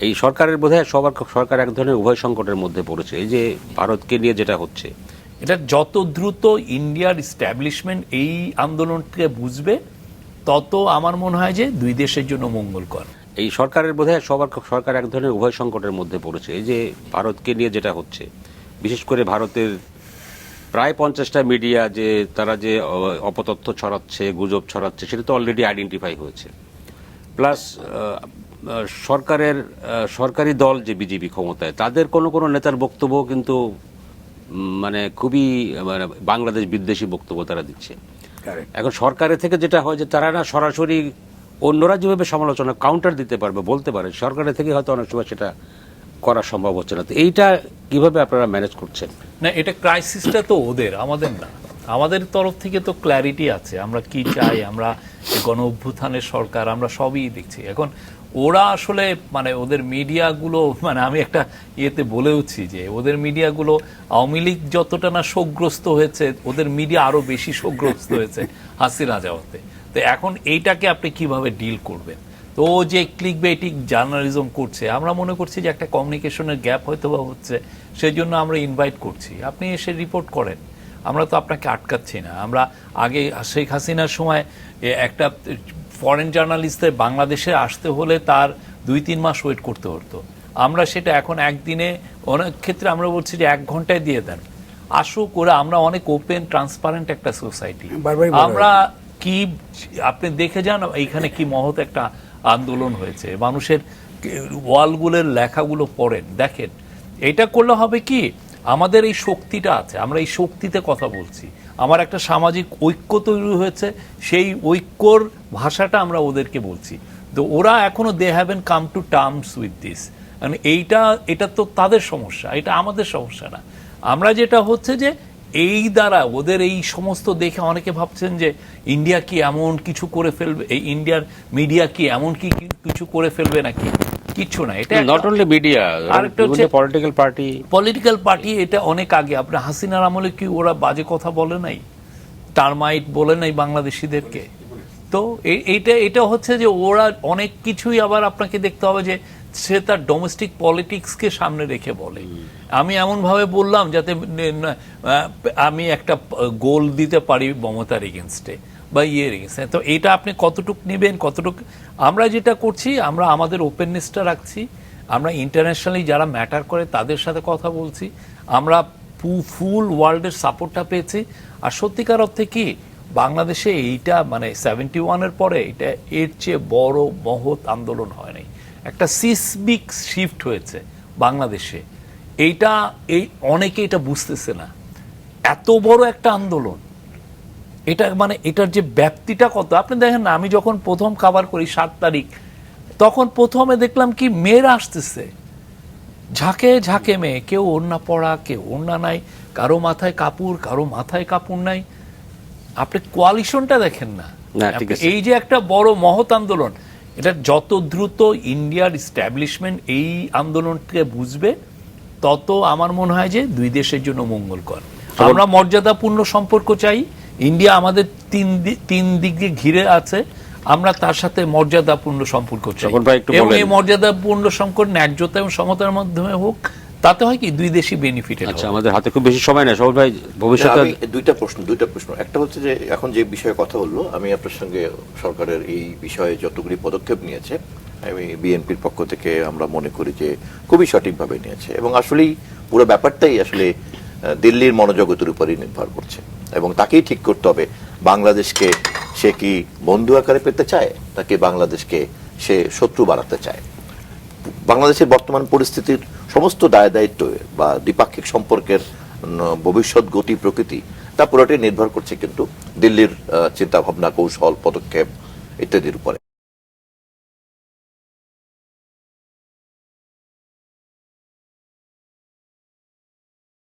এই সরকারের বোধহয় সরকার এক ধরনের উভয় সংকটের মধ্যে পড়েছে। এই যে ভারতকে নিয়ে যেটা হচ্ছে, এটা যত দ্রুত ইন্ডিয়ার ইস্টাবলিশমেন্ট এই আন্দোলনকে বুঝবে, তত আমার মনে হয় যে দুই দেশের জন্য মঙ্গলকর। এই সরকারের বোধহয় সরকার এক ধরনের উভয় সংকটের মধ্যে পড়েছে। এই যে ভারতকে নিয়ে যেটা হচ্ছে, বিশেষ করে ভারতের প্রায় 50টা মিডিয়া যে তারা যে অপতথ্য ছড়াচ্ছে, গুজব ছড়াচ্ছে, সেটা তো অলরেডি আইডেন্টিফাই হয়েছে। প্লাস সরকারি দল যে বিজেপি ক্ষমতায়, তাদের কোনো নেতার বক্তব্য কিন্তু মানে খুবই বাংলাদেশ বিদ্বেষী বক্তব্য তারা দিচ্ছে। এখন সরকারের থেকে যেটা হয় যে তারা না সরাসরি অন্যরা যেভাবে সমালোচনা কাউন্টার দিতে পারবে, বলতে পারে, সরকারের থেকে হয়তো অনেক সময় সেটা করা সম্ভব হচ্ছে না। তো এইটা কিভাবে আপনারা ম্যানেজ করছেন? না, এটা ক্রাইসিসটা তো ওদের, আমাদের না। আমাদের তরফ থেকে তো ক্ল্যারিটি আছে, আমরা কি চাই, আমরা গণ অভ্যুত্থানের সরকার, আমরা সবই দেখছি। এখন ওরা আসলে ওদের মিডিয়াগুলো, আমি একটা ইয়েতে বলেওছি যে ওদের মিডিয়াগুলো আওয়ামী লীগ যতটা না শোকগ্রস্ত হয়েছে, ওদের মিডিয়া আরো বেশি শোকগ্রস্ত হয়েছে হাসিনা যাওয়াতে। তো এখন এইটাকে আপনি কিভাবে ডিল করবেন? তো ও যে ক্লিকবেটিং জার্নালিজম করছে, আমরা মনে করছি যে একটা কমিউনিকেশনের গ্যাপ হয়তো বা হচ্ছে, সেই জন্য আমরা ইনভাইট করছি, আপনি এসে রিপোর্ট করেন, আমরা তো আপনাকে আটকাচ্ছি না। আমরা আগে শেখ হাসিনার সময় একটা ফরেন জার্নালিস্টদের বাংলাদেশে আসতে হলে তার 2-3 মাস ওয়েট করতে হতো। আমরা সেটা এখন একদিনে, অনেক ক্ষেত্রে আমরা বলছি যে 1 ঘন্টায় দিয়ে দেন, আসুক ওরা। আমরা অনেক ওপেন ট্রান্সপারেন্ট একটা সোসাইটি। আমরা কি, আপনি দেখে যান এইখানে কি মহৎ একটা আন্দোলন হয়েছে, মানুষের ওয়ালগুলোর লেখাগুলো পড়েন, দেখেন। এটা করলে হবে কি, আমাদের এই শক্তিটা আছে, আমরা এই শক্তিতে কথা বলছি, আমার একটা সামাজিক ঐক্য তৈরি হয়েছে, সেই ঐক্যর ভাষাটা আমরা ওদেরকে বলছি। তো ওরা এখনো they haven't come to terms with this. এটা তো তাদের সমস্যা, এটা আমাদের সমস্যা না। আমরা যেটা হচ্ছে যে এই দ্বারা ওদের এই সমস্ত দেখে অনেকে ভাবছেন যে ইন্ডিয়া কি এমন কিছু করে ফেলবে, এই ইন্ডিয়ার মিডিয়া কি এমন কিছু করে ফেলবে নাকি? কিচ্ছু না। এটা নট অনলি মিডিয়া, আরেকটা হচ্ছে পলিটিক্যাল পার্টি। এটা অনেক আগে, আপনি হাসিনার আমলে কি ওরা বাজে কথা বলে নাই, টার্মাইট বলে নাই বাংলাদেশিদেরকে? তো এটা হচ্ছে যে ওরা অনেক কিছুই আবার আপনাকে দেখতে হবে যে সে তার ডোমেস্টিক পলিটিক্সকে সামনে রেখে বলে। আমি এমন ভাবে বললাম যাতে আমি একটা গোল দিতে পারি মমতার এগেনস্টে বা ইয়ের এগেনস্টে। তো এটা আপনি কতটুক নেবেন, কতটুক। আমরা যেটা করছি, আমরা আমাদের ওপেননেসটা রাখছি, আমরা ইন্টারন্যাশনালি যারা ম্যাটার করে তাদের সাথে কথা বলছি, আমরা ফুল ওয়ার্ল্ডের সাপোর্টটা পেয়েছি। আর সত্যিকার অর্থে কি, বাংলাদেশে এইটা 71-এর পরে এটা এর চেয়ে বড় মহৎ আন্দোলন হয় নাই। একটা সিসমিক শিফট হয়েছে বাংলাদেশে, এইটা অনেকে এটা বুঝতেছে না। এত বড় একটা আন্দোলন, এটা এটার যে ব্যাপ্তিটা কত, আপনি দেখেন না। আমি যখন প্রথম কভার করি 7 তারিখ, তখন প্রথমে দেখলাম কি মেয়েরা আসতেছে, ঝাঁকে ঝাঁকে মেয়ে, কেউ ওড়না পরা, কেউ ওড়না নাই, কারো মাথায় কাপড়, কারো মাথায় কাপড় নাই। আপনি কোয়ালিশনটা দেখেন না। এই যে একটা বড় মহৎ আন্দোলন, এটা যত দ্রুত ইন্ডিয়ার ইস্টাবলিশমেন্ট এই আন্দোলনকে বুঝবে, তত আমার মনে হয় যে দুই দেশের জন্য মঙ্গলকর। আমরা মর্যাদাপূর্ণ সম্পর্ক চাই। ইন্ডিয়া আমাদের তিন দিক দিয়ে ঘিরে আছে, আমরা তার সাথে মর্যাদাপূর্ণ সম্পর্ক চাই। এবং এই মর্যাদাপূর্ণ সম্পর্ক ন্যায্যতা এবং সমতার মাধ্যমে হোক, তাতে হয় কি দুই দেশই বেনিফিটেড। আচ্ছা, আমাদের হাতে খুব বেশি সময় নেই সবল ভাই, ভবিষ্যতে দুইটা প্রশ্ন। একটা হচ্ছে যে এখন যে বিষয়ে কথা বললো, আমি আপনার সঙ্গে সরকারের এই বিষয়ে যতগুলি পদক্ষেপ নিয়েছে, আমি বিএনপির পক্ষ থেকে আমরা মনে করি যে খুবই সঠিকভাবে নিয়েছে। এবং আসলেই পুরো ব্যাপারটাই আসলে দিল্লির মনোজগতের উপরই নির্ভর করছে, এবং তাকেই ঠিক করতে হবে বাংলাদেশকে সে কি বন্ধু আকারে পেতে চায়, নাকি বাংলাদেশকে সে শত্রু বাড়াতে চায়। বাংলাদেশের বর্তমান পরিস্থিতির সমস্ত দায় দায়িত্ব বা দ্বিপাক্ষিক সম্পর্কের ভবিষ্যৎ গতি প্রকৃতি, তা পুরোটাই নির্ভর করছে কিন্তু দিল্লির চিন্তা ভাবনা, কৌশল, পদক্ষেপ ইত্যাদির উপরে।